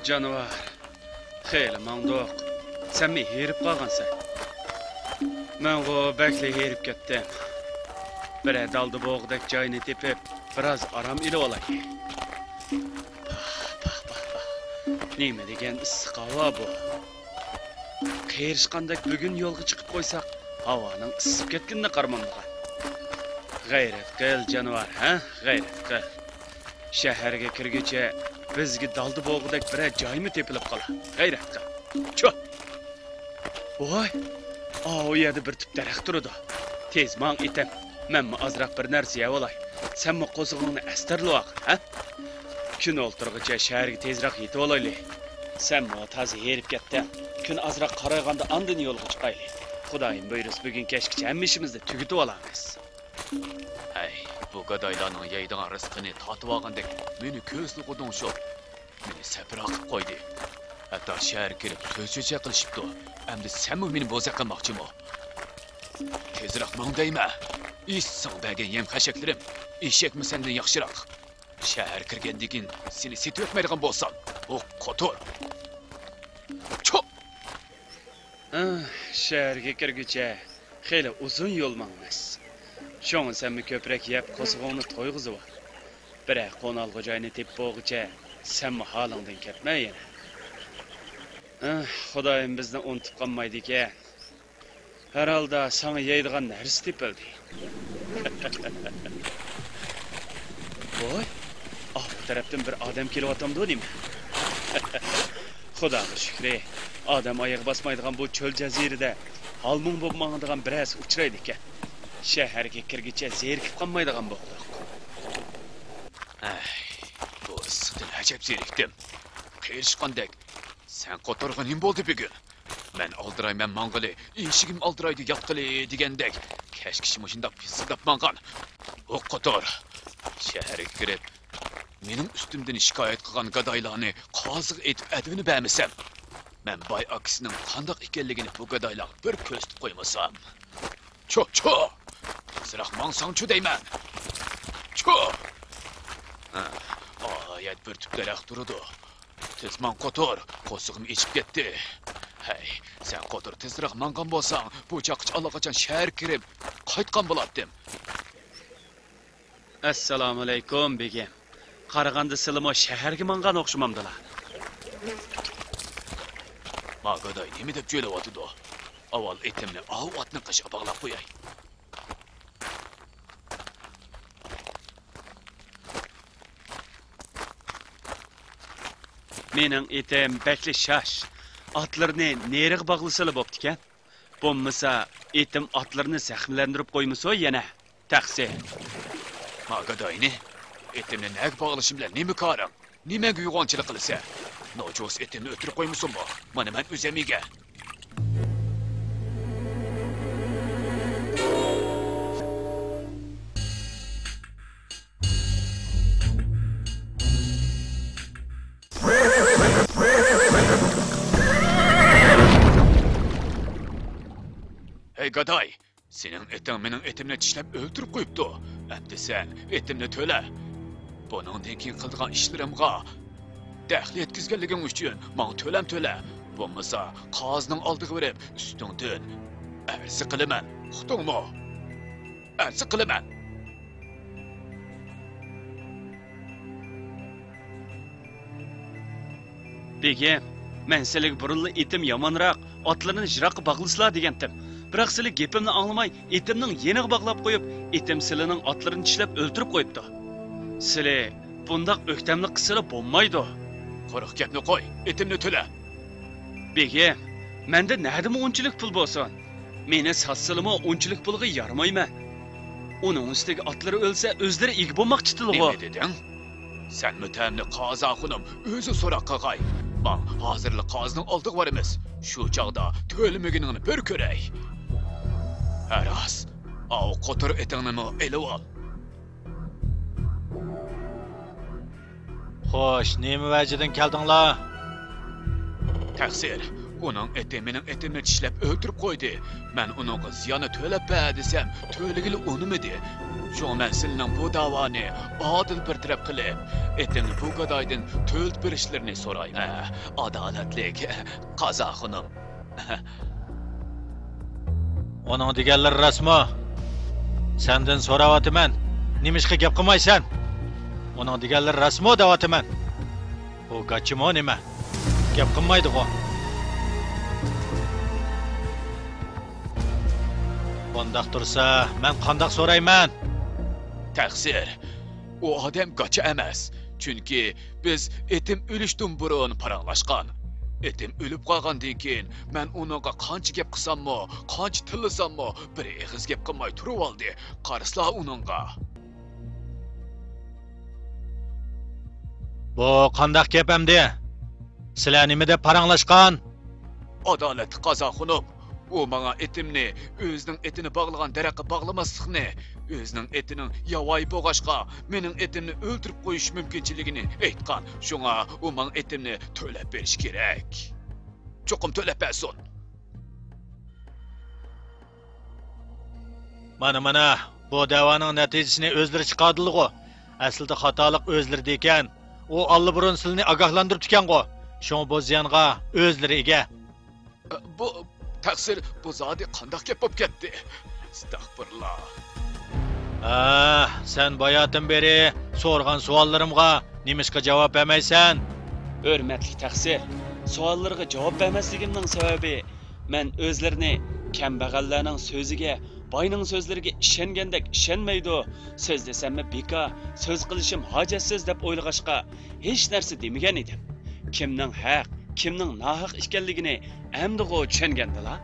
Canavar. Xeyli mangdoq. Sen mi herip qalğansan? Men o bekle herip ketdim. Bir daldı boğdak joyini tepip, biraz aram ile olay. Neme degen issiq hava bu. Qeyirishqandak bugun yo'lga chiqib qo'ysak, havoning isib ketganini qarmamdigan. G'ayrat qil jonivar, ha? G'ayrat qil. Shaharga kirguncha bizga daldi bo'g'dak bir joymi tepilib qola. G'ayrat qil. Cho. Voy. O yerda bir tip daraxt turadi. Tez mang etim. Menmi azroq bir narsa yeb olay. Senmi qo'zig'ingni astarloq, ha? Kun o'ltirg'icha shaharga tezroq yetib olaylik. Senmi toza herib ketdi. Kun azroq qarayganda andin yo'lga chiqaylik. Xudoyim buyursa bugun kechgacha hamma ishimizni tugatib olamiz. Hey, bu gadaylarning yeydigan rizqini tatib olgandek meni ko'zli quding shu. Meni sabr qilib qo'ydi. Hatto shahar kirib so'zcha qilishibdi. Endi senmi meni bo'za qilmoqchimi? Tezroq mangdayma. İssangdagi yem xashaklarim eshakmi sendan yaxshiroq. Shahar kirgandigin seni setib o'tmaydigan bo'lsam, o qo'tur. Cho. Shaharga kirguncha xeyli uzun yo'l mangmiz. Sho'ng senmi ko'prak yeb qo'zig'ingni to'yg'izib ol. Biroq qo'nalg'i joyini tepib bo'g'icha senmi holingdan ketmay yana. Xudoyim bizni unutib qolmaydi ekan. Herhalde sana yeydigan narsa tepildi. Voy, bu tarafdan bir odam kelyapti deymi? Xudoga shukr. Odam oyoq bosmaydigan bu cho'l jazirada halmung bo'lib mangadigan biroz uchraydi ekan. Shaharga kirguncha zerikib qolmaydigan bo'ldik. Bu issiqdan ajab zerikdim. Qiyishqandek. Sen qo'torg'in nim bo'ldi bugun? Men oldirayman mang'ili, eshigim oldiraydi yotqili degandek. Kashkishim shunday pisilib mangan. O qo'tor. Shaharga kirib, mening ustimdan shikoyat qilgan gadaylarni qoziq etib advini bermasam, men boy akisining qandoq ekanligini bu gadaylar bir ko'rsatib qo'ymasam. Cho. Tezroq mangsang-chu deyman. Cho. Oyat bir tip daraxt turadi. Tezman qo'tor, qo'sig'im ichib ketdi. Hey, sen qo'tir tezroq mangan bo'lsang, bu chaqich allaqachon shahar kirib qaytgan bo'lardim. Assalomu alaykum begim. Qaraganda silimo shaharga mangan o'xshamamdilar. Magaday nima deb jo'layotdi? Avval etimni otni qishga bog'lab qo'yay. Mening etim bekli shash. Atlarni neriga bog'lasala bo'pti ekan. Bo'lmasa, etim atlarni zaxmlantirib qo'ymaso yana taqsir. Magadayni etimni nag bog'lashim bilan nima ko'ring? Nimaga uyg'onchilik qilsa? Nojo'z etimni o'tirib qo'ymasinmi? Mana men o'zimiga. Hey gaday, senin etin mening etimni tishlab o'ltirib qo'yibdi. Endi sen etimni to'la. Buningdan keyin qilgan ishlarimga daxli yetkazganliging uchun men to'la. Bo'lmasa qozining oldiga berib, ustingdan arzi qilaman. Uqdingmi? Arzi qilaman. Begim, men sizga burunli etim yomonroq, otlarni jiroqqa bog'laslar degandim. Biroq sizlar gapimni anglamay, etimning yeniga bog'lab qo'yib, etim sizlarning otlarini tishlab o'ltirib qo'yibdi. Sizlar bundoq o'ktamlik qilsalar bo'lmaydi. Qo'riq gapni qo'y, etimni to'la. Begim, menda nədimi unchilik pul bo'lsin? Meni satsalimi unchilik pulga yaramayman. Uning ustiga otlar o'lsa, o'zlari eg bo'lmoqchidir. Nima deding? Sen mutamni qozi xunim o'zi so'roq qilg'ay. Men hozirli qozining oldiga boramiz. Shu chaqda to'lmaginingni bir ko'ray. Aras, o qo'tir etingni elib ol. Xo'sh, nima vajidan keldinglar? Taqsir, Onun eti mening etimni tishlab o'ldirib qo'ydi. Men uningga ziyonni to'lab ber desam, to'ligili unimidi. Şu men sening bu davoni adil bir taraf qilib, etimni bu gadoydan to'lt berishlerini so'rayman. Adolatlik qazoxinim. Onun deganlari rasmo. Sendan so'rayapman. Nimishqa gap qilmaysan? Onun deganlari rasmo deyapman. Bu gachimo nima? Gap qilmaydi-ku. Bundaq tursa, men qandoq so'rayman? Taqsir. O odam gacha emas. Chunki biz etim o'lishdan burun paranglashgan. Etim o'lib qolgandan keyin men uningga qancha gap qilsammo, qancha tillasammo bir eg'iz gap qilmay turib oldi. Qarasla uningga. Bu qandoq gap endi? Sizlar nima deb paranglashgan? Adolat qazoxinim. O bana etimni, özünün etini bağlayan daraqa bağlamaslıqni, özünün etinin yavay boğaşqa, mening etimni öldürüp qo'yish mümkünçiligini aytgan. Şuna o bana etimni to'lab berish kerak. Cho'qim to'lab bersin. Mana bu da'voning natijasini o'zlari chiqardilar-ku. Aslida xatolik o'zlarida ekan. U alliburun sizlarni ogohlantirib ekan-ku. Shunga bu ziyonga o'zlari ega. Bu taqsir bu zodi qandoq gap bo'lib ketdi? Astagfirullah. Sen bayatdan beri so'rgan savollarimga nimishqa javob bermaysan? Hurmatli taqsir, savollarga javob bermasligimning sababi men o'zlarini kambag'allarning so'ziga, boyning so'zlariga ishongandek ishonmaydi. So'z desammi beka, so'z qilishim hojatsiz deb o'ylag'ashqa hech narsa demagan edim. Kimning haq, kimning nohaq ekanligini endi tushungandilar.